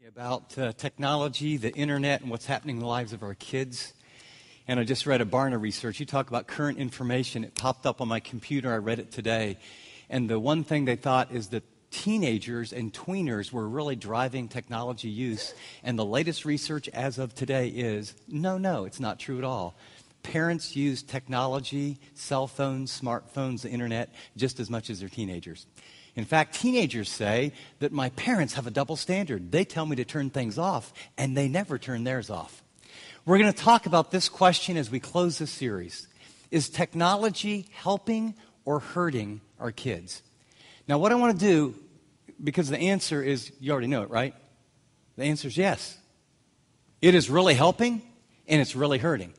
About technology, the internet, and what's happening in the lives of our kids. And I just read a Barna research. You talk about current information. It popped up on my computer. I read it today. And the one thing they thought is that teenagers and tweeners were really driving technology use. And the latest research as of today is, no, it's not true at all. Parents use technology, cell phones, smartphones, the internet, just as much as their teenagers. In fact, teenagers say that my parents have a double standard. They tell me to turn things off, and they never turn theirs off. We're going to talk about this question as we close this series. Is technology helping or hurting our kids? Now, what I want to do, because the answer is, you already know it, right? The answer is yes. It is really helping, and it's really hurting.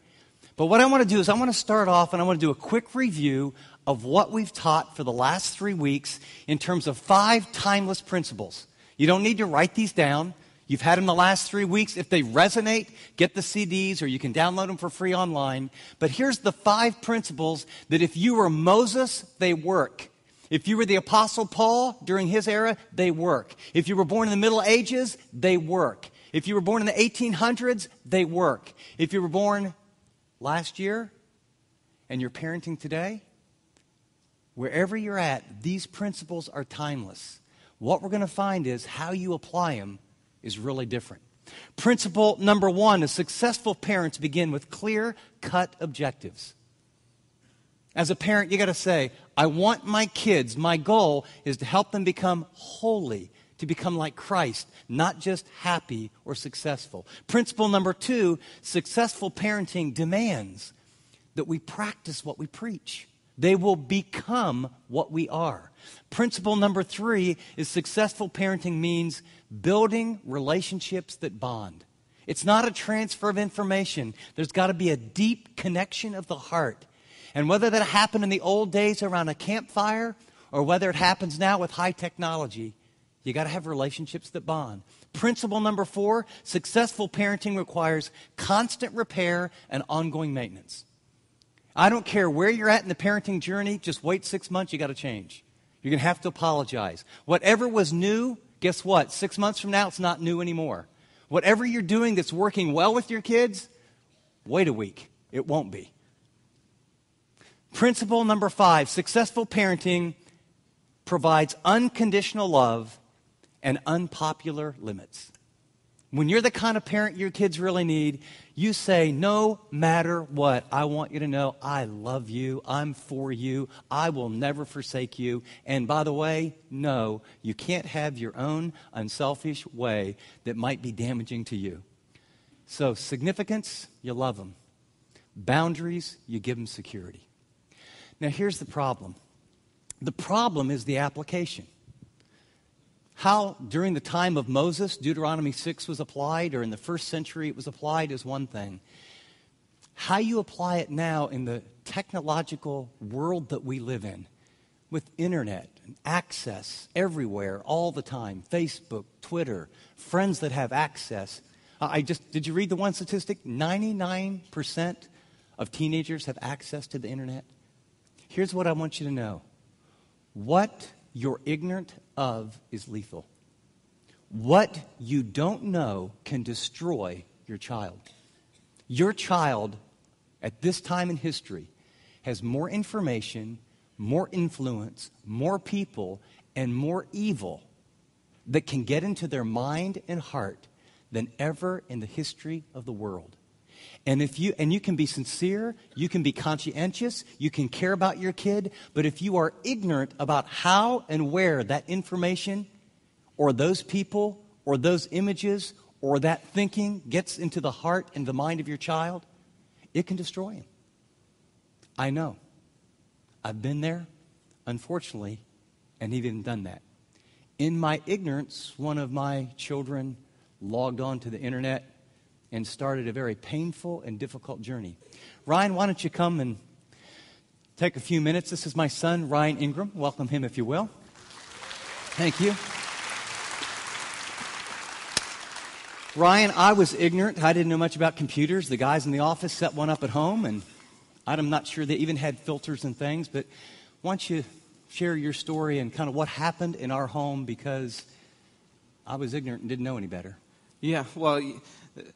But what I want to do is I want to start off, and I want to do a quick review of what we've taught for the last 3 weeks in terms of 5 timeless principles. You don't need to write these down. You've had them the last 3 weeks. If they resonate, get the CDs or you can download them for free online. But here's the 5 principles that if you were Moses, they work. If you were the Apostle Paul during his era, they work. If you were born in the Middle Ages, they work. If you were born in the 1800s, they work. If you were born last year and you're parenting today, wherever you're at, these principles are timeless. What we're going to find is how you apply them is really different. Principle number 1 is successful parents begin with clear-cut objectives. As a parent, you got to say, I want my kids, my goal is to help them become holy, to become like Christ, not just happy or successful. Principle number 2, successful parenting demands that we practice what we preach. They will become what we are. Principle number 3 is successful parenting means building relationships that bond. It's not a transfer of information. There's got to be a deep connection of the heart. And whether that happened in the old days around a campfire or whether it happens now with high technology, you got to have relationships that bond. Principle number 4, successful parenting requires constant repair and ongoing maintenance. I don't care where you're at in the parenting journey, just wait 6 months, you got to change. You're going to have to apologize. Whatever was new, guess what? 6 months from now, it's not new anymore. Whatever you're doing that's working well with your kids, wait a week. It won't be. Principle number 5, successful parenting provides unconditional love and unpopular limits. When you're the kind of parent your kids really need, you say, no matter what, I want you to know I love you, I'm for you, I will never forsake you. And by the way, no, you can't have your own unselfish way that might be damaging to you. So significance, you love them. Boundaries, you give them security. Now here's the problem. The problem is the application. How, during the time of Moses, Deuteronomy 6 was applied, or in the first century it was applied, is one thing. How you apply it now in the technological world that we live in, with internet and access everywhere, all the time, Facebook, Twitter, friends that have access. Did you read the one statistic? 99% of teenagers have access to the internet. Here's what I want you to know. What you're ignorant of is lethal. What you don't know can destroy your child. Your child, at this time in history, has more information, more influence, more people, and more evil that can get into their mind and heart than ever in the history of the world. And you can be sincere, you can be conscientious, you can care about your kid, but if you are ignorant about how and where that information or those people or those images or that thinking gets into the heart and the mind of your child, it can destroy him. I know. I've been there, unfortunately, and even done that. In my ignorance, one of my children logged on to the internet and started a very painful and difficult journey. Ryan, why don't you come and take a few minutes? This is my son, Ryan Ingram. Welcome him, if you will. Thank you. Ryan, I was ignorant. I didn't know much about computers. The guys in the office set one up at home, and I'm not sure they even had filters and things, but why don't you share your story and kind of what happened in our home, because I was ignorant and didn't know any better. Yeah, well,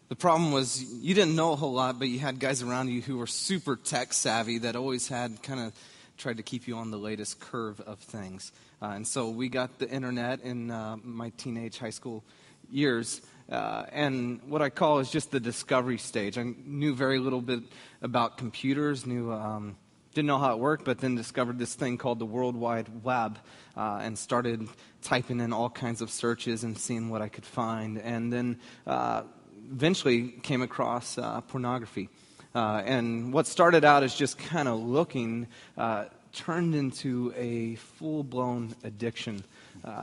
the problem was you didn't know a whole lot, but you had guys around you who were super tech savvy that always had kind of tried to keep you on the latest curve of things. And so we got the internet in my teenage high school years. And what I call is just the discovery stage. I knew very little bit about computers, didn't know how it worked, but then discovered this thing called the World Wide Web and started typing in all kinds of searches and seeing what I could find. And then eventually came across pornography. And what started out as just kind of looking turned into a full-blown addiction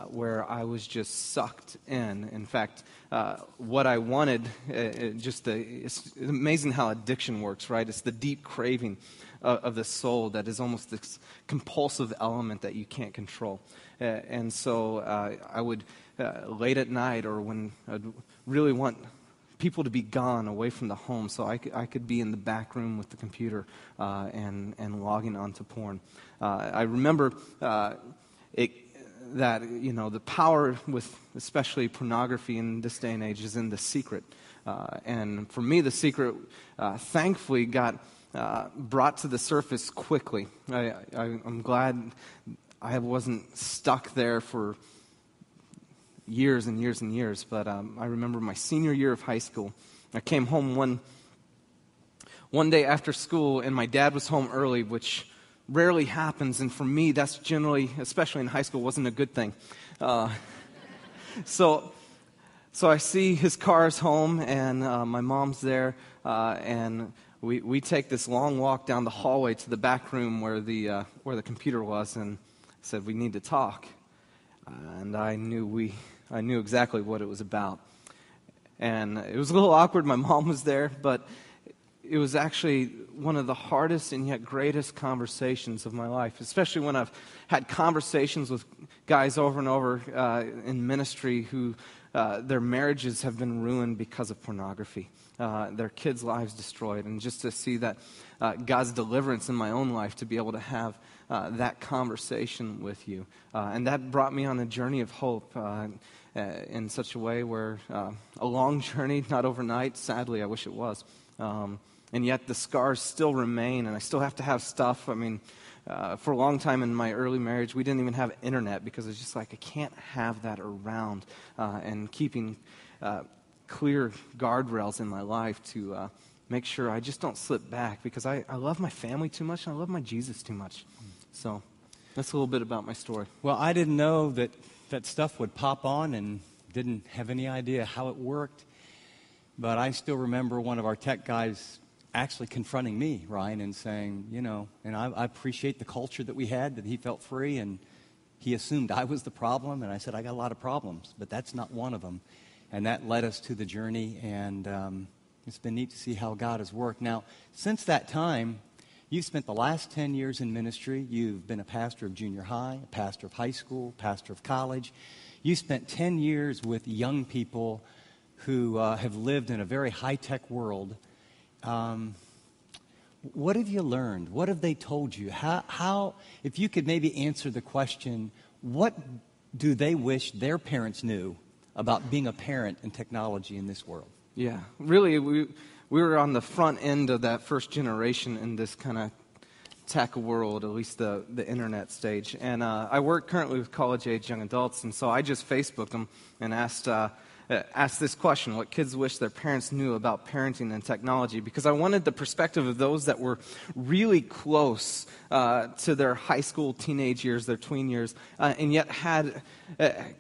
where I was just sucked in. In fact, what I wanted, it's amazing how addiction works, right? It's the deep craving of the soul that is almost this compulsive element that you can't control. And so I would, late at night or when I'd really want people to be gone away from the home so I could be in the back room with the computer and logging onto porn. I remember that, the power with especially pornography in this day and age is in the secret. And for me, the secret thankfully got brought to the surface quickly. I'm glad I wasn't stuck there for years and years and years, but I remember my senior year of high school. I came home one day after school, and my dad was home early, which rarely happens, and for me, that's generally, especially in high school, wasn't a good thing. So I see his car's home, and my mom's there, and we take this long walk down the hallway to the back room where the computer was, and said, we need to talk. And I knew exactly what it was about. And it was a little awkward. My mom was there, but it was actually one of the hardest and yet greatest conversations of my life, especially when I've had conversations with guys over and over in ministry who their marriages have been ruined because of pornography, their kids' lives destroyed, and just to see that God's deliverance in my own life to be able to have that conversation with you. And that brought me on a journey of hope in such a way where a long journey, not overnight, sadly, I wish it was. And yet the scars still remain, and I still have to have stuff. I mean, for a long time in my early marriage, we didn't even have internet because it's just like I can't have that around. And keeping clear guardrails in my life to make sure I just don't slip back because I love my family too much and I love my Jesus too much. So that's a little bit about my story. Well, I didn't know that stuff would pop on and didn't have any idea how it worked. But I still remember one of our tech guys actually confronting me, Ryan, and saying, and I appreciate the culture that we had, that he felt free, and he assumed I was the problem, and I said, I got a lot of problems, but that's not one of them. And that led us to the journey, and it's been neat to see how God has worked. Now, since that time, you've spent the last 10 years in ministry. You've been a pastor of junior high, a pastor of high school, pastor of college. You spent 10 years with young people who have lived in a very high-tech world. What have you learned? What have they told you? How, if you could maybe answer the question, what do they wish their parents knew about being a parent in technology in this world? Yeah, really, we were on the front end of that first generation in this kind of tech world, at least the internet stage. And I work currently with college-age young adults, and so I just Facebooked them and asked this question: what kids wish their parents knew about parenting and technology, because I wanted the perspective of those that were really close to their high school, teenage years, their tween years, and yet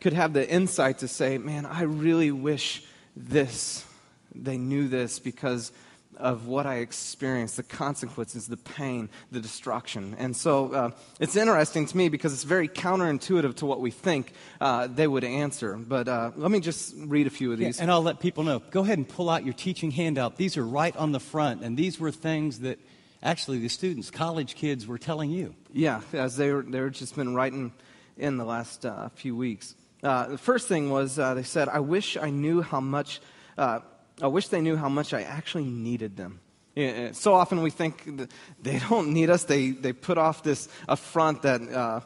could have the insight to say, man, I really wish they knew this because of what I experienced, the consequences, the pain, the destruction. And so it's interesting to me because it's very counterintuitive to what we think they would answer. But let me just read a few of these. Yeah, and I'll let people know. Go ahead and pull out your teaching handout. These are right on the front, and these were things that actually the students, college kids, were telling you. Yeah, as they were just been writing in the last few weeks. The first thing was they said, I wish they knew how much I actually needed them. So often we think that they don't need us. They put off this affront that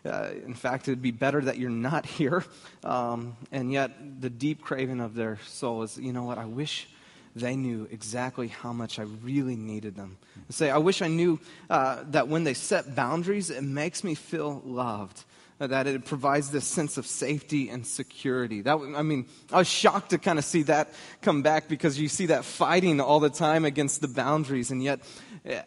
In fact, it'd be better that you're not here. And yet, the deep craving of their soul is, you know what, I wish they knew exactly how much I really needed them. Say, I wish I knew that when they set boundaries, it makes me feel loved. That it provides this sense of safety and security. I was shocked to kind of see that come back, because you see that fighting all the time against the boundaries, and yet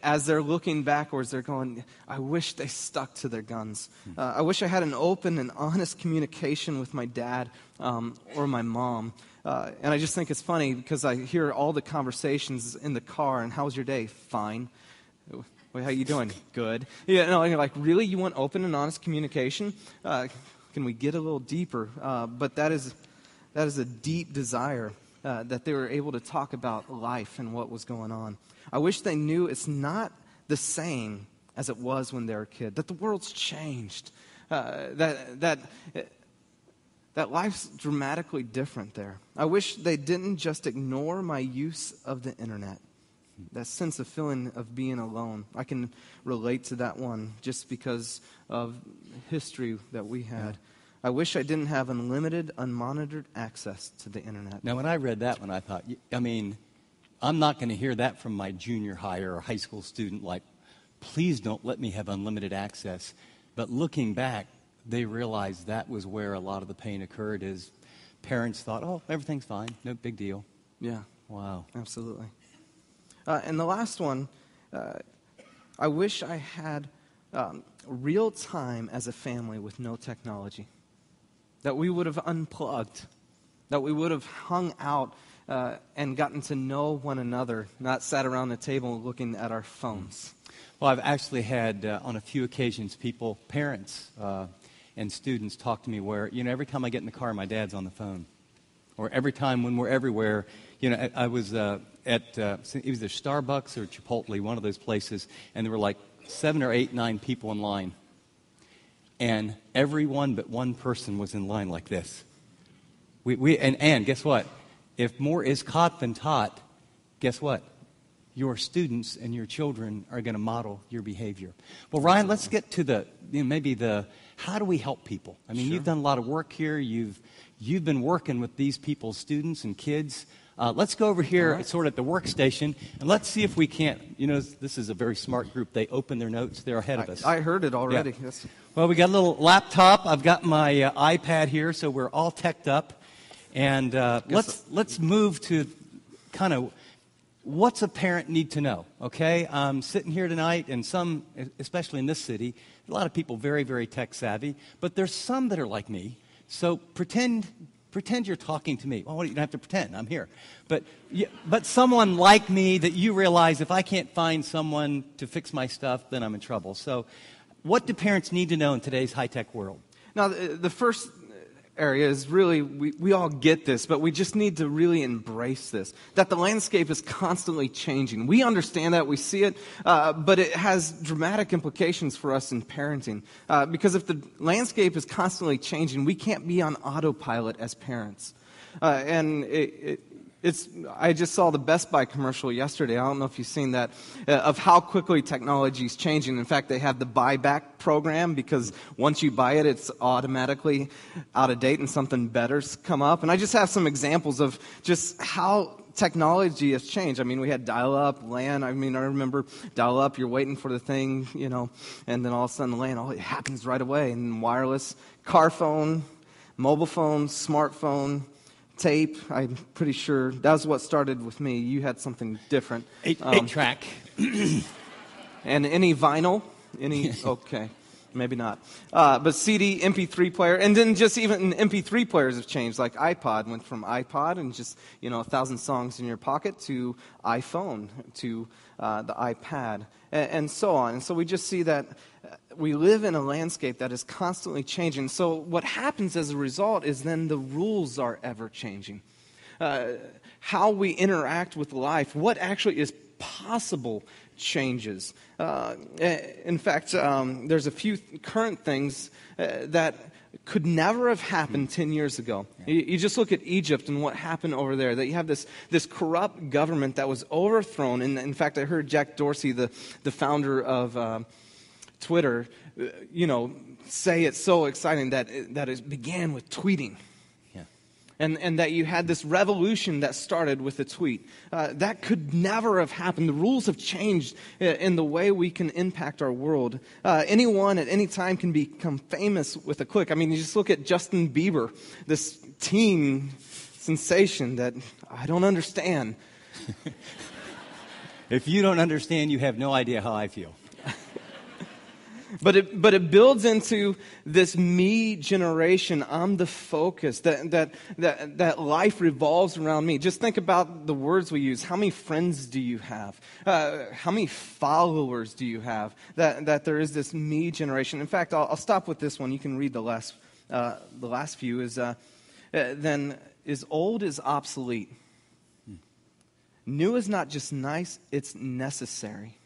as they're looking backwards, they're going, I wish they stuck to their guns. I wish I had an open and honest communication with my dad or my mom. And I just think it's funny, because I hear all the conversations in the car, and how's your day? Fine. How you doing? Good. Yeah, no, you're like, really? You want open and honest communication? Can we get a little deeper? But that is a deep desire that they were able to talk about life and what was going on. I wish they knew it's not the same as it was when they were a kid. That the world's changed. That life's dramatically different there. I wish they didn't just ignore my use of the internet. That sense of feeling of being alone. I can relate to that one just because of history that we had. I wish I didn't have unlimited, unmonitored access to the internet. Now, when I read that one, I thought, I'm not going to hear that from my junior high or high school student, like, please don't let me have unlimited access. But looking back, they realized that was where a lot of the pain occurred, is parents thought, oh, everything's fine, no big deal. Yeah. Wow. Absolutely. And the last one, I wish I had real time as a family with no technology. That we would have unplugged. That we would have hung out and gotten to know one another, not sat around the table looking at our phones. Well, I've actually had, on a few occasions, parents and students talk to me where, every time I get in the car, my dad's on the phone. Or every time when we're everywhere, I was at either Starbucks or Chipotle, one of those places, and there were like 7 or 8, 9 people in line. And everyone but one person was in line like this. And guess what? If more is caught than taught, guess what? Your students and your children are going to model your behavior. Well, Ryan, let's get to how do we help people? Sure. You've done a lot of work here. You've been working with these people's students and kids. Let's go over here, sort of at the workstation, and let's see if we can't. This is a very smart group. They open their notes. They're ahead of us. I heard it already. Yeah. Yes. Well, we got a little laptop. I've got my iPad here, so we're all teched up. And let's move to kind of what's a parent need to know, okay? I'm sitting here tonight, and some, especially in this city, a lot of people very, very tech savvy, but there's some that are like me. So pretend you're talking to me. Well, you don't have to pretend. I'm here. But someone like me that you realize if I can't find someone to fix my stuff, then I'm in trouble. So what do parents need to know in today's high-tech world? Now, the first area is really, we all get this, but we just need to really embrace this, that the landscape is constantly changing. We understand that, we see it, but it has dramatic implications for us in parenting. Because if the landscape is constantly changing, we can't be on autopilot as parents. I just saw the Best Buy commercial yesterday. I don't know if you've seen that, of how quickly technology is changing. In fact, they have the buyback program, because once you buy it, it's automatically out of date and something better's come up. And I just have some examples of just how technology has changed. We had dial-up, LAN. I remember dial-up, you're waiting for the thing, and then all of a sudden LAN, it happens right away. And wireless, car phone, mobile phone, smartphone, tape. I'm pretty sure that's what started with me. You had something different. 8-track. And any vinyl? Okay, maybe not. But CD, MP3 player, and then just even MP3 players have changed. Like iPod went from iPod and just 1,000 songs in your pocket to iPhone to the iPad and so on. And so we just see that we live in a landscape that is constantly changing. So what happens as a result is then the rules are ever changing. How we interact with life, what actually is possible changes. In fact, there's a few current things that could never have happened 10 years ago. You just look at Egypt and what happened over there, that you have this corrupt government that was overthrown. And in fact, I heard Jack Dorsey, the founder of Twitter, say it's so exciting that it began with tweeting. Yeah. And that you had this revolution that started with a tweet. That could never have happened. The rules have changed in the way we can impact our world. Anyone at any time can become famous with a click. I mean, you just look at Justin Bieber, this teen sensation that I don't understand. If you don't understand, you have no idea how I feel. But it builds into this me generation. I'm the focus. That life revolves around me. Just think about the words we use. How many friends do you have? How many followers do you have? That there is this me generation. In fact, I'll stop with this one. You can read the last few. Then is old is obsolete. New is not just nice; it's necessary.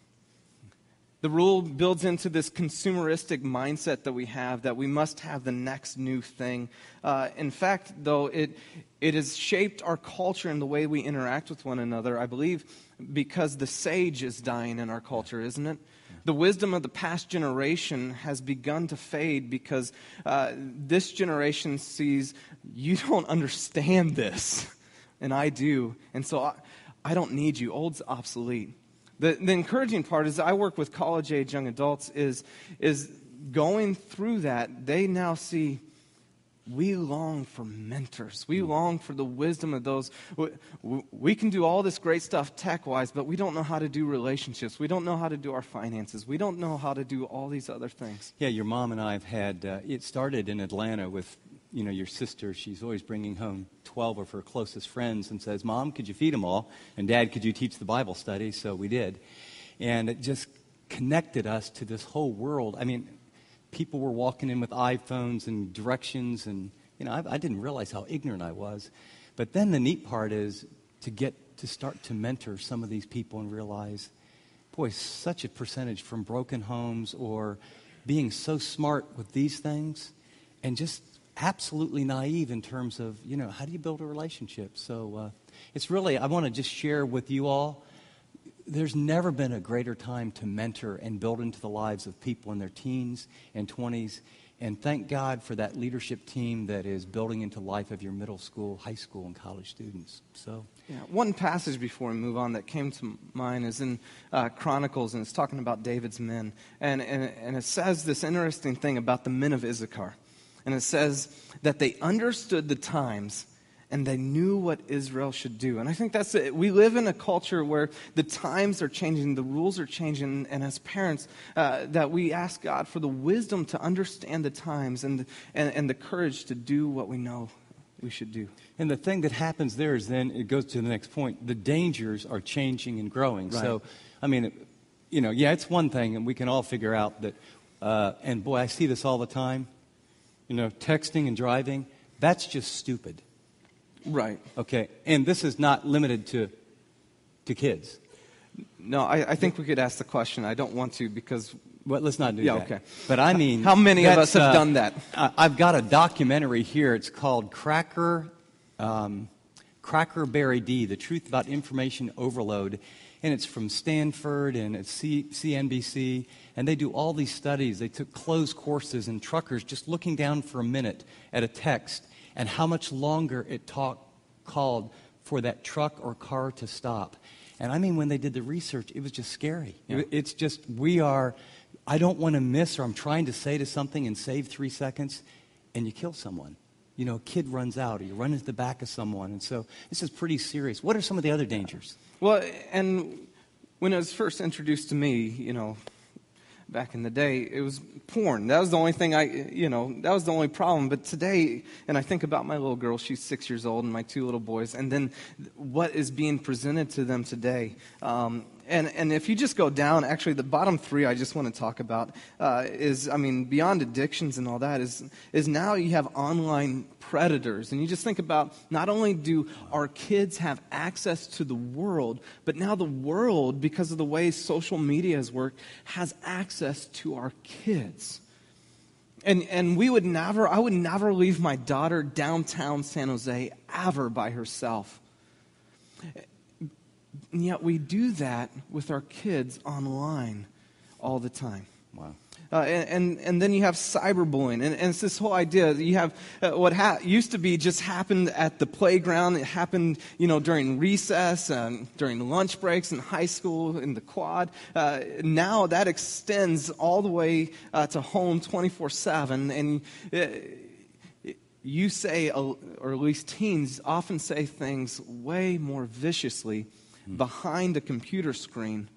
The rule builds into this consumeristic mindset that we have, that we must have the next new thing. In fact, though, it has shaped our culture and the way we interact with one another, I believe, because the sage is dying in our culture, isn't it? The wisdom of the past generation has begun to fade because this generation sees, you don't understand this, and I do, and so I don't need you. Old's obsolete. The encouraging part is I work with college-age young adults is going through that. They now see we long for mentors. We long for the wisdom of those. We can do all this great stuff tech-wise, but we don't know how to do relationships. We don't know how to do our finances. We don't know how to do all these other things. Yeah, your mom and I have had, it started in Atlanta with, your sister. She's always bringing home 12 of her closest friends and says, Mom, could you feed them all? And Dad, could you teach the Bible study? So we did. And it just connected us to this whole world. I mean, people were walking in with iPhones and directions, and, I didn't realize how ignorant I was. But then the neat part is to start to mentor some of these people and realize, boy, such a percentage from broken homes or being so smart with these things and just absolutely naive in terms of, how do you build a relationship? So it's really, I want to just share with you all, there's never been a greater time to mentor and build into the lives of people in their teens and 20s. And thank God for that leadership team that is building into life of your middle school, high school, and college students. So, yeah, one passage before we move on that came to mind is in Chronicles, and it's talking about David's men. And it says this interesting thing about the men of Issachar. And it says that they understood the times and they knew what Israel should do. And I think that's it. We live in a culture where the times are changing, the rules are changing, and as parents, that we ask God for the wisdom to understand the times and the courage to do what we know we should do. And the thing that happens there is then it goes to the next point. The dangers are changing and growing. Right. So, it's one thing, and we can all figure out that, and boy, I see this all the time. Texting and driving, that's just stupid. Right. Okay, and this is not limited to kids. No, I think we could ask the question. I don't want to because... Well, let's not do that. Okay. Okay. But I mean... How many of us have done that? I've got a documentary here. It's called Crackerberry D, The Truth About Information Overload. And it's from Stanford and it's CNBC. And they do all these studies. They took closed courses and truckers just looking down for a minute at a text and how much longer it called for that truck or car to stop. And I mean, when they did the research, it was just scary. Yeah. It's just, I don't want to miss, or I'm trying to say to something and save 3 seconds, and you kill someone. A kid runs out, or you run into the back of someone. And so this is pretty serious. What are some of the other dangers? Well, and when it was first introduced to me, back in the day, it was porn. That was the only thing that was the only problem. But today, and I think about my little girl, she's 6 years old, and my 2 little boys, and then what is being presented to them today. And if you just go down, actually the bottom 3 I just want to talk about is, beyond addictions and all that, is now you have online predators. And you just think about, not only do our kids have access to the world, but now the world, because of the way social media has worked, has access to our kids. And I would never leave my daughter downtown San Jose ever by herself. And yet we do that with our kids online all the time. Wow. And then you have cyberbullying, and it's this whole idea that you have what used to be just happened at the playground. It happened, during recess, during lunch breaks in high school, in the quad. Now that extends all the way to home 24/7, and you say, or at least teens often say things way more viciously behind a computer screen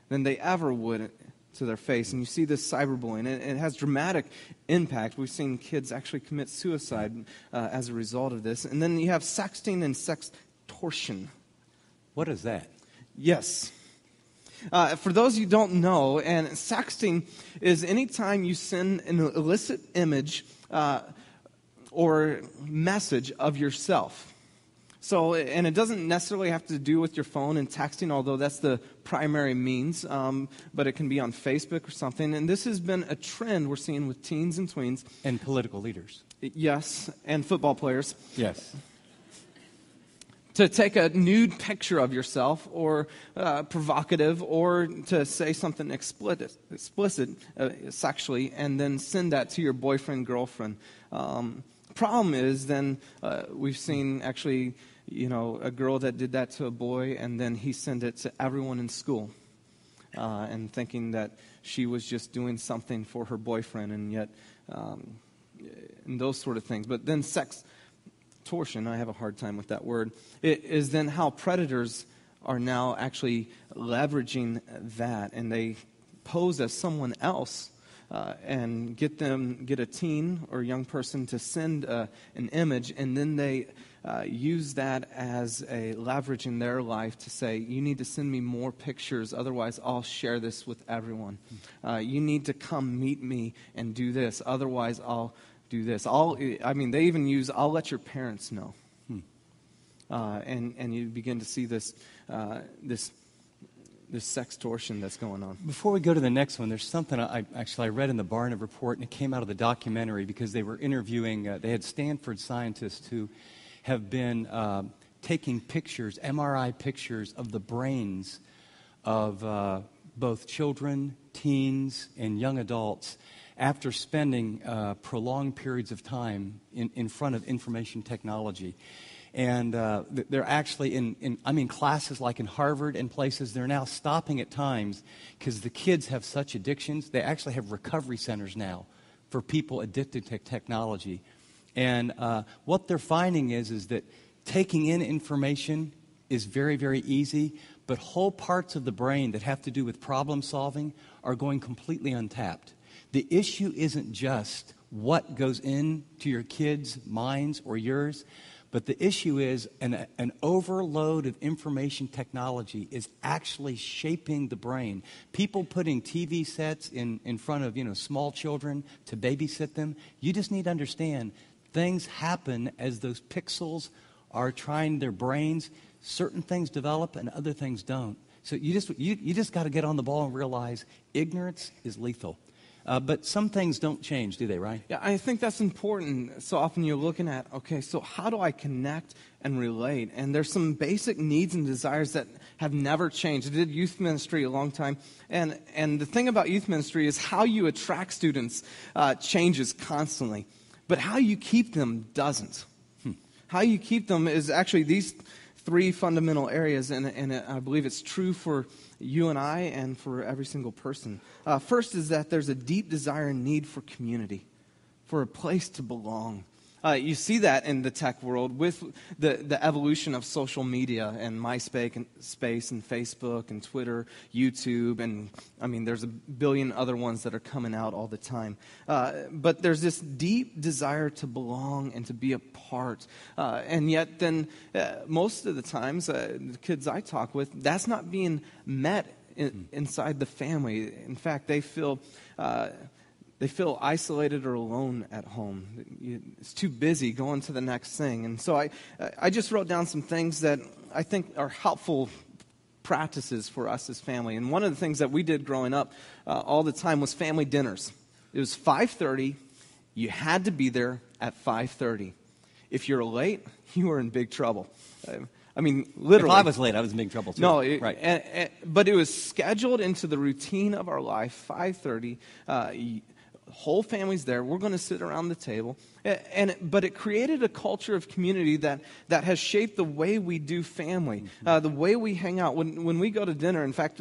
than they ever would to their face. And you see this cyberbullying, and it has dramatic impact. We've seen kids actually commit suicide as a result of this. And then you have sexting and sextortion. What is that? Yes. For those you don't know, and sexting is any time you send an illicit image or message of yourself. So, and it doesn't necessarily have to do with your phone and texting, although that's the primary means, but it can be on Facebook or something. And this has been a trend we're seeing with teens and tweens. And political leaders. Yes, and football players. Yes. To take a nude picture of yourself, or provocative, or to say something explicit sexually, and then send that to your boyfriend, girlfriend. Problem is, then we've seen actually, a girl that did that to a boy, and then he sent it to everyone in school, and thinking that she was just doing something for her boyfriend, and yet, and those sort of things. But then sextortion, I have a hard time with that word, it is then how predators are now actually leveraging that, and they pose as someone else. And get a teen or young person to send an image, and then they use that as a leverage in their life to say, you need to send me more pictures, otherwise I'll share this with everyone. You need to come meet me and do this, otherwise I'll do this. They even use, I'll let your parents know. And you begin to see this sextortion that's going on. Before we go to the next one, there's something I read in the Barna report, and it came out of the documentary because they were interviewing, they had Stanford scientists who have been taking pictures, MRI pictures of the brains of both children, teens, and young adults after spending prolonged periods of time in front of information technology. And they're actually in classes like in Harvard and places, they're now stopping at times because the kids have such addictions. They actually have recovery centers now for people addicted to technology. And what they're finding is that taking in information is very, very easy, but whole parts of the brain that have to do with problem solving are going completely untapped. The issue isn't just what goes into your kids' minds or yours, but the issue is an overload of information technology is actually shaping the brain. People putting TV sets in front of small children to babysit them. You just need to understand things happen as those pixels are trying their brains. Certain things develop and other things don't. So you just got to get on the ball and realize ignorance is lethal. But some things don't change, do they, right? Yeah, I think that's important. So often you're looking at, okay, so how do I connect and relate? And there's some basic needs and desires that have never changed. I did youth ministry a long time. And the thing about youth ministry is how you attract students changes constantly. But how you keep them doesn't. How you keep them is actually these three fundamental areas, and I believe it's true for you and I and for every single person. First is that there's a deep desire and need for community, for a place to belong. You see that in the tech world with the evolution of social media and MySpace and Facebook and Twitter, YouTube, and there's a billion other ones that are coming out all the time. But there's this deep desire to belong and to be a part. And yet then most of the times, the kids I talk with, that's not being met inside the family. In fact, they feel isolated or alone at home. It's too busy going to the next thing. And so I just wrote down some things that I think are helpful practices for us as family. And one of the things that we did growing up all the time was family dinners. It was 5:30. You had to be there at 5:30. If you're late, you were in big trouble. I mean, If literally. I was late, I was in big trouble too. No, right. but it was scheduled into the routine of our life, 5:30. Whole family's there. We're going to sit around the table. But it created a culture of community that has shaped the way we do family, the way we hang out. When we go to dinner, in fact,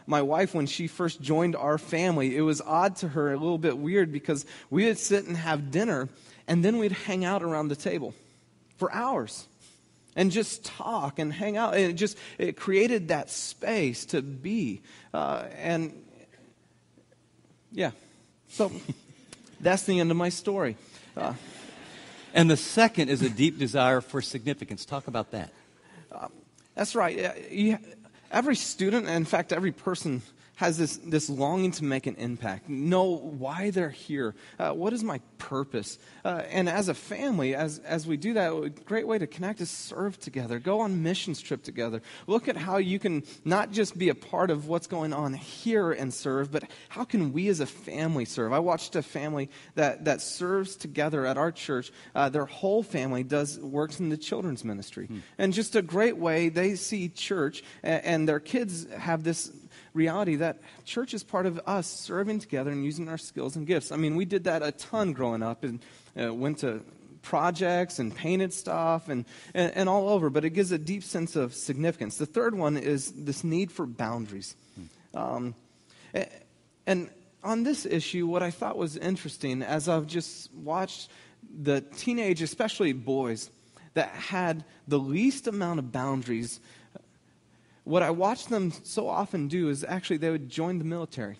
my wife, when she first joined our family, it was odd to her, a little bit weird, because we would sit and have dinner, and then we'd hang out around the table for hours. And just talk and hang out. And it created that space to be. So that's the end of my story. And the second is a deep desire for significance. Talk about that. That's right. Every student, in fact, every person has this longing to make an impact, know why they're here, what is my purpose. And as a family, as we do that, a great way to connect is serve together, go on missions trip together. Look at how you can not just be a part of what's going on here and serve, but how can we as a family serve? I watched a family that serves together at our church. Their whole family works in the children's ministry. And just a great way they see church, and their kids have this reality that church is part of us serving together and using our skills and gifts. I mean, we did that a ton growing up, and went to projects and painted stuff and all over, but it gives a deep sense of significance. The third one is this need for boundaries. And on this issue, what I thought was interesting, as I've just watched the teenage, especially boys, that had the least amount of boundaries, what I watched them so often do is actually they would join the military.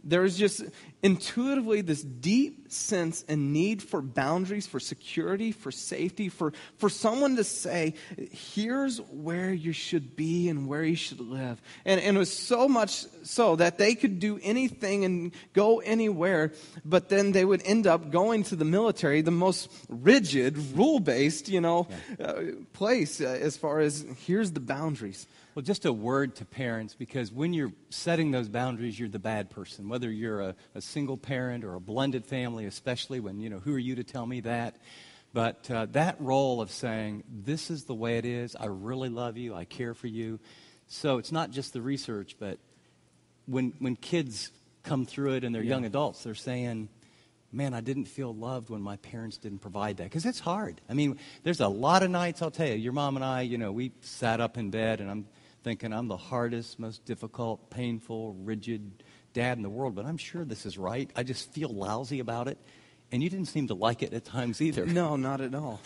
There was just intuitively this deep sense and need for boundaries, for security, for safety, for someone to say, here's where you should be and where you should live. And it was so much so that they could do anything and go anywhere, but then they would end up going to the military, the most rigid, rule-based, place as far as here's the boundaries. Well, just a word to parents, because when you're setting those boundaries, you're the bad person. Whether you're a single parent or a blended family, especially when, who are you to tell me that? But that role of saying, this is the way it is, I really love you, I care for you. So it's not just the research, but when kids come through it and they're young adults, they're saying, man, I didn't feel loved when my parents didn't provide that. Because it's hard. I mean, there's a lot of nights, I'll tell you, your mom and I, we sat up in bed and I'm thinking I'm the hardest, most difficult, painful, rigid dad in the world, but I'm sure this is right. I just feel lousy about it. And you didn't seem to like it at times either. No, not at all.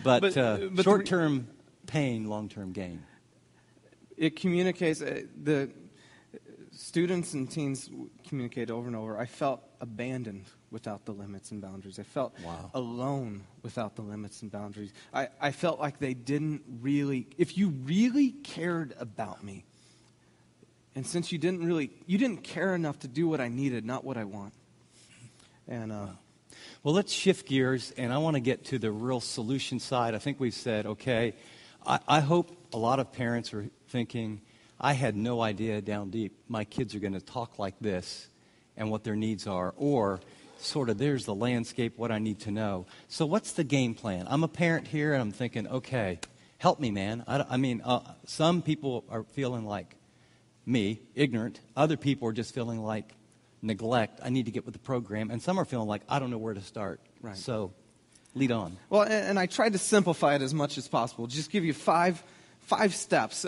But short-term pain, long-term gain. It communicates, the students and teens communicate over and over, I felt abandoned without the limits and boundaries. I felt alone without the limits and boundaries. I felt like they didn't really, if you really cared about me, and since you didn't care enough to do what I needed, not what I want. And well, let's shift gears, and I want to get to the real solution side. I think we've said, okay, I hope a lot of parents are thinking, I had no idea down deep my kids are going to talk like this and what their needs are, or sort of there's the landscape, what I need to know. So what's the game plan? I'm a parent here, and I'm thinking, okay, help me, man. I mean, some people are feeling like me, ignorant. Other people are just feeling like neglect. I need to get with the program. And some are feeling like, I don't know where to start. Right. So lead on. Well, and I tried to simplify it as much as possible. Just give you five steps,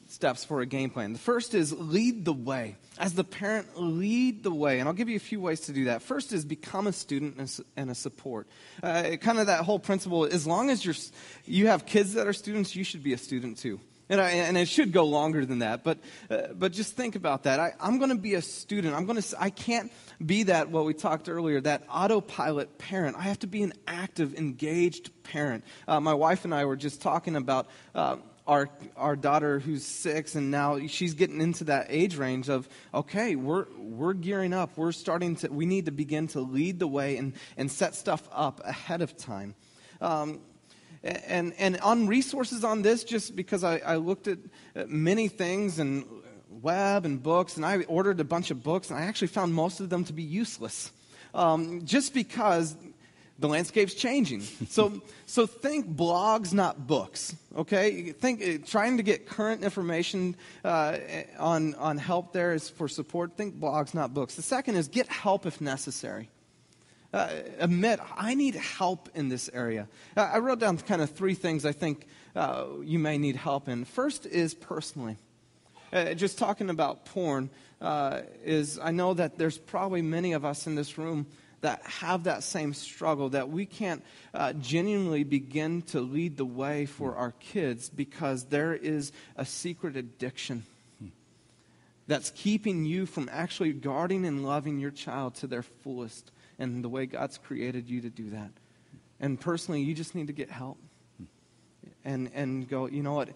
steps for a game plan. The first is lead the way. As the parent, lead the way. And I'll give you a few ways to do that. First is become a student and a support. Kind of that whole principle, as long as you have kids that are students, you should be a student too. And it should go longer than that, but just think about that. I'm going to be a student. I can't be that, what we talked earlier, that autopilot parent. I have to be an active, engaged parent. My wife and I were just talking about our daughter who's 6, and now she's getting into that age range of, okay, we're gearing up. We need to begin to lead the way and set stuff up ahead of time. And on resources on this, just because I looked at many things and web and books, and I ordered a bunch of books, and I actually found most of them to be useless. Just because the landscape's changing. So think blogs, not books. Okay, think trying to get current information on help there is for support. Think blogs, not books. The second is get help if necessary. Admit, I need help in this area. I wrote down kind of 3 things I think you may need help in. First is personally. Just talking about porn is, I know that there's probably many of us in this room that have that same struggle, that we can't genuinely begin to lead the way for our kids because there is a secret addiction that's keeping you from actually guarding and loving your child to their fullest and the way God's created you to do that. And personally, you just need to get help. And go, you know what,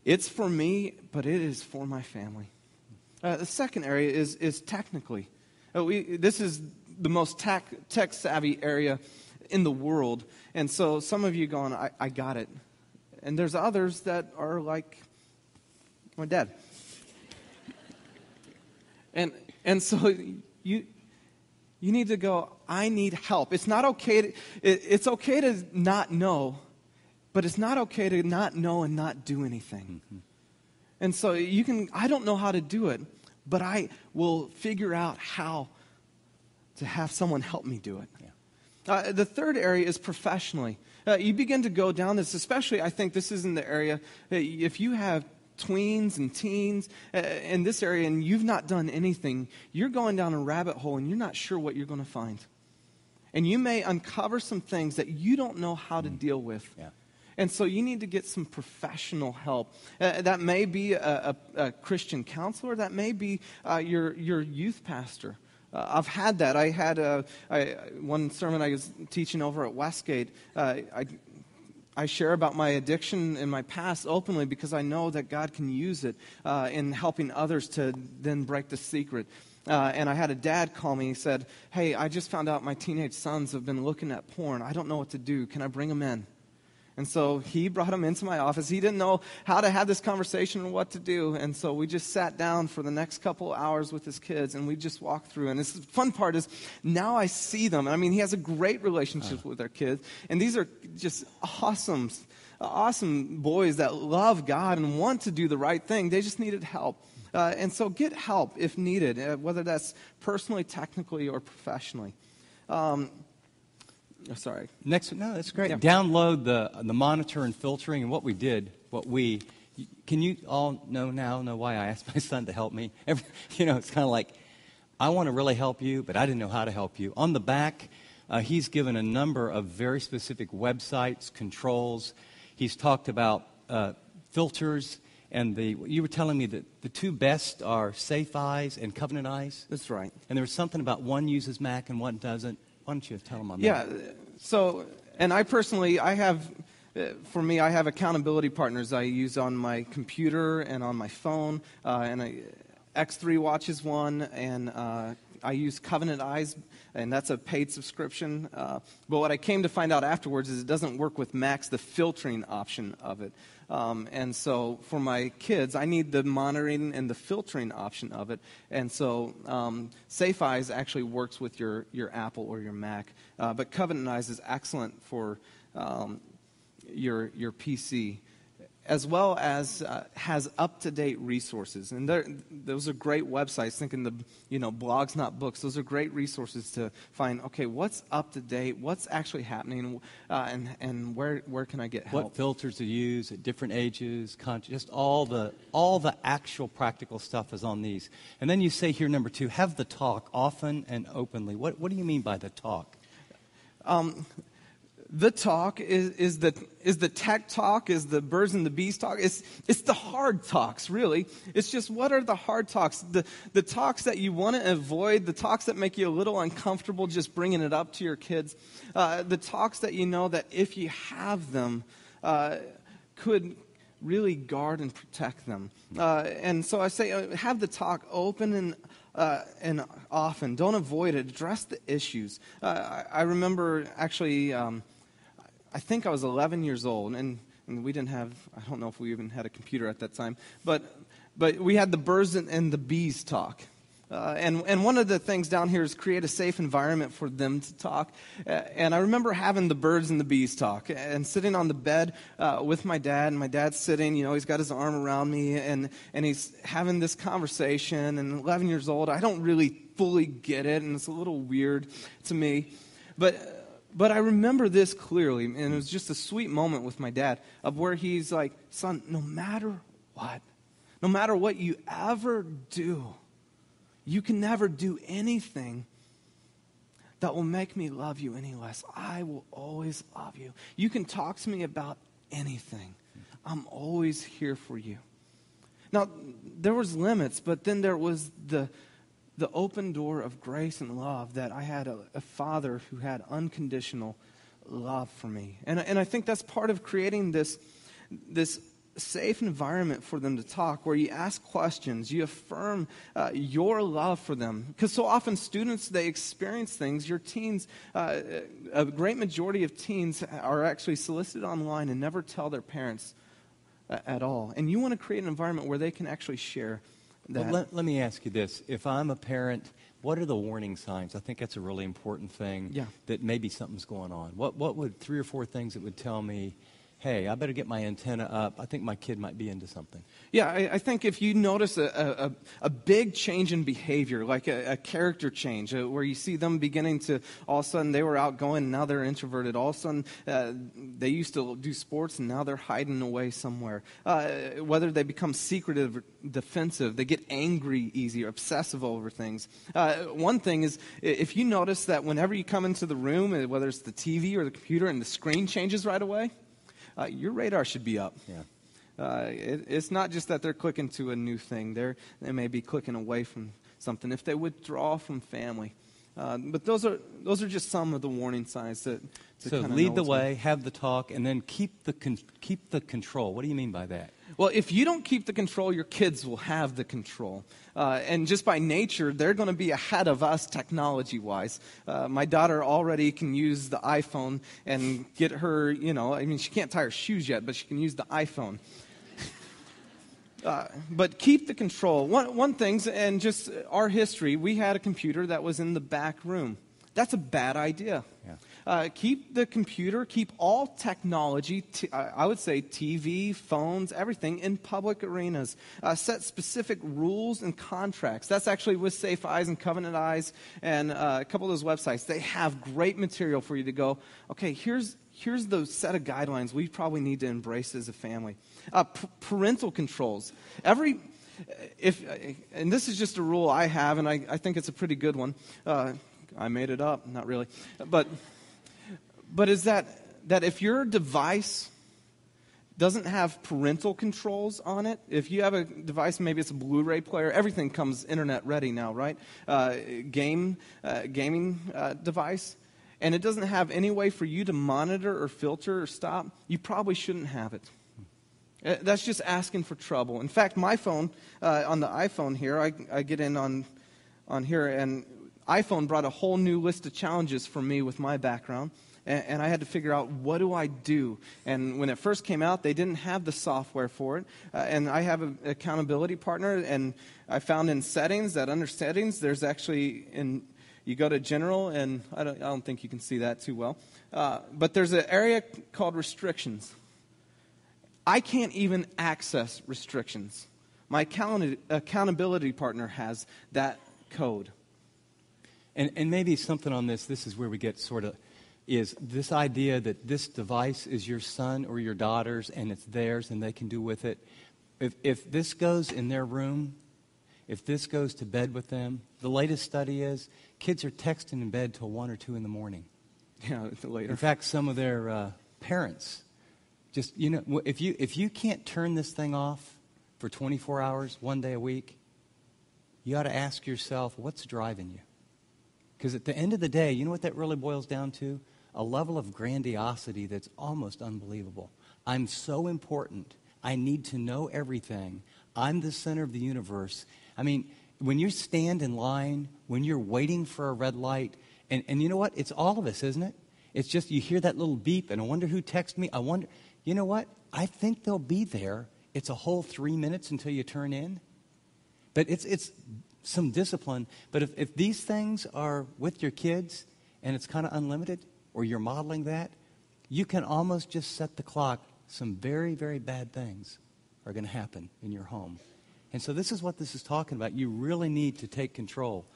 it's for me, but it is for my family. The second area is technically. This is the most tech-savvy area in the world. And so some of you going, I got it. And there's others that are like my dad. And so you need to go, I need help. It's not okay it's okay to not know, but it's not okay to not know and not do anything. Mm-hmm. And so I don't know how to do it, but I will figure out how to have someone help me do it. Yeah. The third area is professionally. You begin to go down this, especially I think this is in the area, if you have tweens and teens in this area and you've not done anything, you're going down a rabbit hole and you're not sure what you're going to find. And you may uncover some things that you don't know how to deal with. Yeah. And so you need to get some professional help. That may be a Christian counselor. That may be your youth pastor. I've had that. I had one sermon I was teaching over at Westgate. I share about my addiction in my past openly because I know that God can use it in helping others to then break the secret. And I had a dad call me. He said, hey, I just found out my teenage sons have been looking at porn. I don't know what to do. Can I bring them in? And so he brought him into my office. He didn't know how to have this conversation or what to do. And so we just sat down for the next couple of hours with his kids, and we just walked through. And the fun part is now I see them. I mean, he has a great relationship with their kids. And these are just awesome boys that love God and want to do the right thing. They just needed help. And so get help if needed, whether that's personally, technically, or professionally. Sorry. That's great. Yeah. Download the monitor and filtering, and what we did, can you all know why I asked my son to help me? It's kind of like, I want to really help you, but I didn't know how to help you. On the back, he's given a number of very specific websites, controls. He's talked about filters, and you were telling me that the 2 best are Safe Eyes and Covenant Eyes? That's right. And there was something about one uses Mac and one doesn't. Why don't you tell them on that? Yeah, so, and I personally, I have accountability partners I use on my computer and on my phone, and X3 Watch is one, and I use Covenant Eyes, and that's a paid subscription. But what I came to find out afterwards is it doesn't work with Macs, the filtering option of it. And so for my kids, I need the monitoring and the filtering option of it. And so Safe Eyes actually works with your Apple or your Mac. But Covenant Eyes is excellent for your PC, as well as has up-to-date resources. And those are great websites, thinking blogs, not books. Those are great resources to find, okay, what's up-to-date, what's actually happening, and where can I get help? What filters to use at different ages, just all the actual practical stuff is on these. And then you say here, number 2, have the talk often and openly. What do you mean by the talk? The talk is the tech talk, is the birds and the bees talk. It's the hard talks, really. It's just, what are the hard talks? The talks that you want to avoid, the talks that make you a little uncomfortable just bringing it up to your kids, the talks that you know that if you have them could really guard and protect them. And so I say, have the talk open and often. Don't avoid it. Address the issues. I remember actually, I think I was 11 years old, and we didn't have, I don't know if we even had a computer at that time, but we had the birds and the bees talk. And one of the things down here is create a safe environment for them to talk. And I remember having the birds and the bees talk and sitting on the bed with my dad. And my dad's sitting, he's got his arm around me and he's having this conversation. And 11 years old, I don't really fully get it. And it's a little weird to me. But I remember this clearly. And it was just a sweet moment with my dad of where he's like, son, no matter what you ever do, you can never do anything that will make me love you any less. I will always love you. You can talk to me about anything. I'm always here for you. Now, there was limits, but then there was the open door of grace and love that I had a father who had unconditional love for me. And I think that's part of creating this safe environment for them to talk, where you ask questions, you affirm your love for them. Because so often students, they experience things. Your teens, a great majority of teens are actually solicited online and never tell their parents at all. And you want to create an environment where they can actually share that. Well, let me ask you this. If I'm a parent, what are the warning signs? I think that's a really important thing, that maybe something's going on. What would 3 or 4 things that would tell me, hey, I better get my antenna up. I think my kid might be into something. Yeah, I think if you notice a big change in behavior, like a character change, where you see them beginning to, all of a sudden they were outgoing and now they're introverted. All of a sudden they used to do sports and now they're hiding away somewhere. Whether they become secretive, defensive, they get angry easy or obsessive over things. One thing is, if you notice that whenever you come into the room, whether it's the TV or the computer and the screen changes right away, your radar should be up. Yeah. It's not just that they're clicking to a new thing. They may be clicking away from something. If they withdraw from family. But those are just some of the warning signs to so lead the way, have the talk, and then keep the control. What do you mean by that? Well, if you don't keep the control, your kids will have the control. And just by nature, they're going to be ahead of us technology-wise. My daughter already can use the iPhone and get her, she can't tie her shoes yet, but she can use the iPhone. But keep the control. One thing, and just our history, we had a computer that was in the back room. That's a bad idea. Yeah. Keep the computer, keep all technology, I would say TV, phones, everything in public arenas. Set specific rules and contracts. That's actually with Safe Eyes and Covenant Eyes and a couple of those websites. They have great material for you to go, okay, here's the set of guidelines we probably need to embrace as a family. Parental controls. And this is just a rule I have, and I think it's a pretty good one. I made it up, not really. But is that if your device doesn't have parental controls on it, if you have a device, maybe it's a Blu-ray player, everything comes internet ready now, right? Gaming device, and it doesn't have any way for you to monitor or filter or stop, you probably shouldn't have it. That's just asking for trouble. In fact, my phone, on the iPhone here, I get in on here, and iPhone brought a whole new list of challenges for me with my background, and I had to figure out, what do I do? And when it first came out, they didn't have the software for it, and I have an accountability partner, and I found in settings that under settings, there's actually, you go to general, and I don't think you can see that too well, but there's an area called restrictions. I can't even access restrictions. My accountability partner has that code. And maybe something on this is where we get is this idea that this device is your son or your daughter's and it's theirs and they can do with it. If this goes in their room, if this goes to bed with them, the latest study is kids are texting in bed till 1 or 2 in the morning. Yeah, later. In fact, some of their parents, just, if you can't turn this thing off for 24 hours, 1 day a week, you ought to ask yourself, what's driving you? Because at the end of the day, you know what that really boils down to? A level of grandiosity that's almost unbelievable. I'm so important. I need to know everything. I'm the center of the universe. I mean, when you stand in line, when you're waiting for a red light, and you know what? It's all of us, isn't it? It's just you hear that little beep, and I wonder who texted me. You know what? I think they'll be there. It's a whole 3 minutes until you turn in. But it's some discipline. But if these things are with your kids and it's kind of unlimited, or you're modeling that, you can almost just set the clock. Some very, very bad things are going to happen in your home. And so this is what this is talking about. You really need to take control.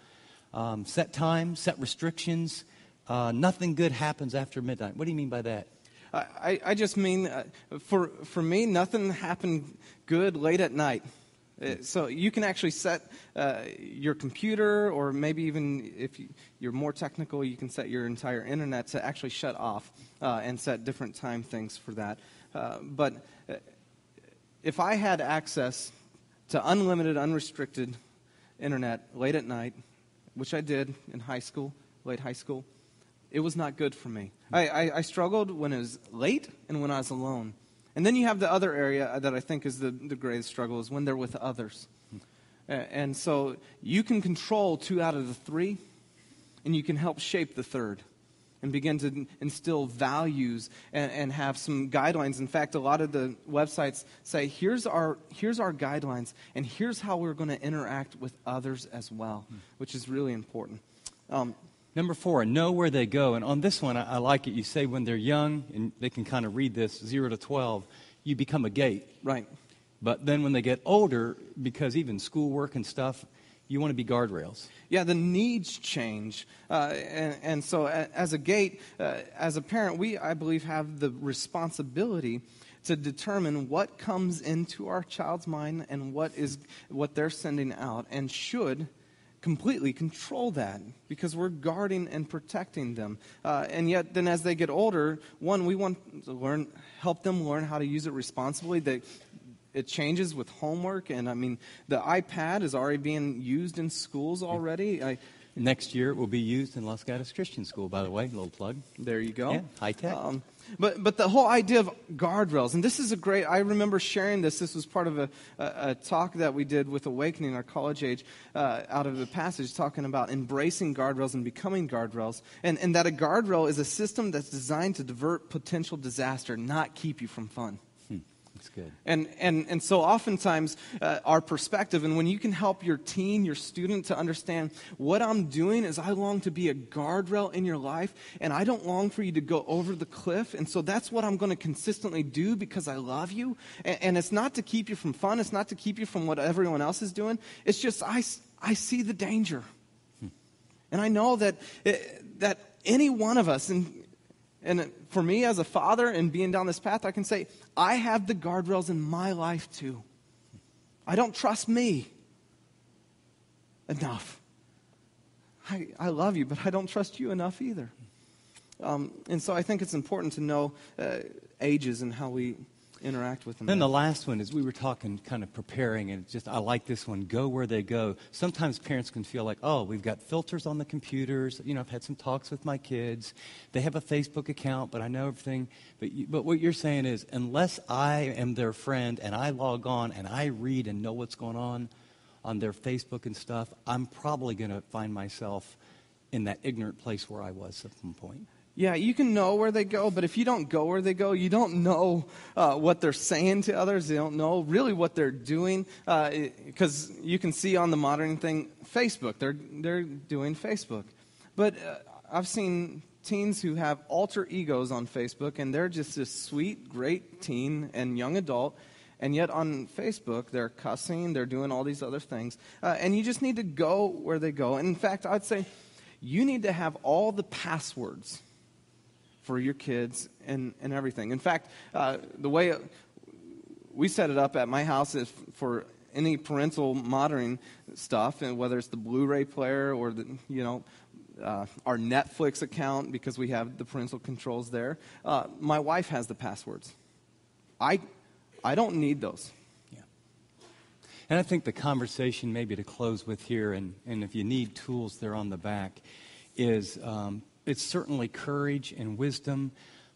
Set time, set restrictions. Nothing good happens after midnight. What do you mean by that? I just mean, for me, nothing happened good late at night. So you can actually set your computer, or maybe even if you're more technical, you can set your entire internet to actually shut off and set different time things for that. But if I had access to unlimited, unrestricted internet late at night, which I did in high school, late high school, it was not good for me. I struggled when it was late and when I was alone. And then you have the other area that I think is the greatest struggle, is when they're with others. And so you can control 2 out of the 3, and you can help shape the third and begin to instill values and have some guidelines. In fact, a lot of the websites say, here's our guidelines, and here's how we're going to interact with others as well, which is really important. Number 4, know where they go. And on this one, I like it. You say when they're young, and they can kind of read this, 0 to 12, you become a gate. Right. But then when they get older, because even schoolwork and stuff, you want to be guardrails. Yeah, the needs change. And so as a gate, as a parent, we, I believe, have the responsibility to determine what comes into our child's mind and what they're sending out, and should completely control that, because we're guarding and protecting them. And yet then as they get older, one, we want to help them learn how to use it responsibly. It changes with homework, and I mean, the iPad is already being used in schools already. Next year it will be used in Los Gatos Christian School, by the way, little plug. There you go. Yeah, high tech. But the whole idea of guardrails, and this is I remember sharing this. This was part of a talk that we did with Awakening, our college age, out of the passage talking about embracing guardrails and becoming guardrails. And that a guardrail is a system that's designed to divert potential disaster, not keep you from fun. That's good. And so oftentimes our perspective, and when you can help your teen, your student, to understand what I'm doing is I long to be a guardrail in your life, and I don't long for you to go over the cliff, and so that's what I'm going to consistently do because I love you. And it's not to keep you from fun. It's not to keep you from what everyone else is doing. It's just I see the danger. And I know that any one of us, and for me as a father and being down this path, I can say, I have the guardrails in my life too. I don't trust me enough. I love you, but I don't trust you enough either. And so I think it's important to know ages and how we interact with them. Then the last one is, we were talking, kind of preparing, and I like this one, go where they go. Sometimes parents can feel like, oh, we've got filters on the computers. I've had some talks with my kids. They have a Facebook account, but I know everything. But what you're saying is, unless I am their friend and I log on and I read and know what's going on their Facebook and stuff, I'm probably going to find myself in that ignorant place where I was at some point. Yeah, you can know where they go, but if you don't go where they go, you don't know what they're saying to others. You don't know really what they're doing, because you can see on the modern thing, Facebook. They're doing Facebook. But I've seen teens who have alter egos on Facebook, and they're just this sweet, great teen and young adult, and yet on Facebook, they're cussing, they're doing all these other things. And you just need to go where they go. And in fact, I'd say you need to have all the passwords for your kids and everything. In fact, the way we set it up at my house is for any parental monitoring stuff, and whether it's the Blu-ray player or our Netflix account, because we have the parental controls there. My wife has the passwords. I don't need those. Yeah. And I think the conversation, maybe to close with here, and if you need tools, they're on the back, is it's certainly courage and wisdom,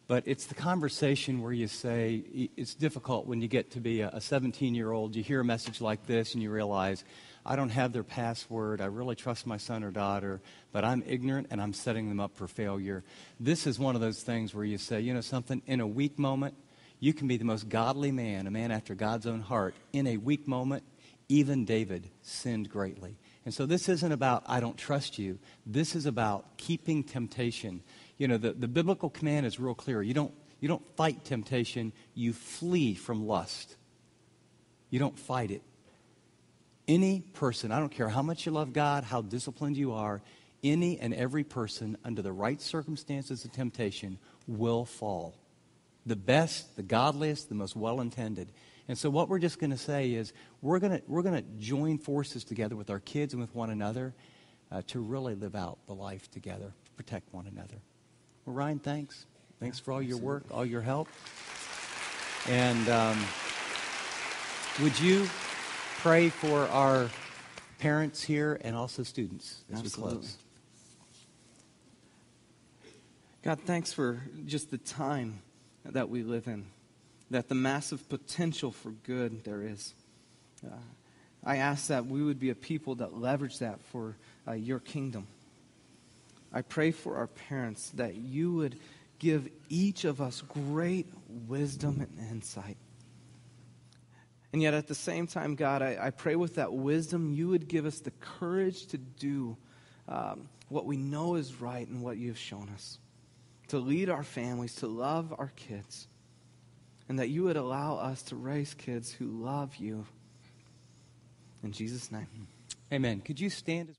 but it's the conversation where you say, it's difficult when you get to be a 17-year-old, you hear a message like this and you realize, I don't have their password, I really trust my son or daughter, but I'm ignorant and I'm setting them up for failure. This is one of those things where you say, something, in a weak moment, you can be the most godly man, a man after God's own heart. In a weak moment, even David sinned greatly. And so this isn't about, I don't trust you. This is about keeping temptation. You know, the biblical command is real clear. You don't fight temptation. You flee from lust. You don't fight it. Any person, I don't care how much you love God, how disciplined you are, any and every person under the right circumstances of temptation will fall. The best, the godliest, the most well-intended. And so what we're just going to say is we're going to join forces together with our kids and with one another to really live out the life together, to protect one another. Well, Ryan, thanks. Thanks for all your work, all your help. And would you pray for our parents here and also students as Absolutely. we close? God, thanks for just the time that we live in, that the massive potential for good there is. I ask that we would be a people that leverage that for your kingdom. I pray for our parents that you would give each of us great wisdom and insight. And yet at the same time, God, I pray with that wisdom, you would give us the courage to do what we know is right and what you've shown us, to lead our families, to love our kids, and that you would allow us to raise kids who love you. In Jesus' name. Amen. Could you stand as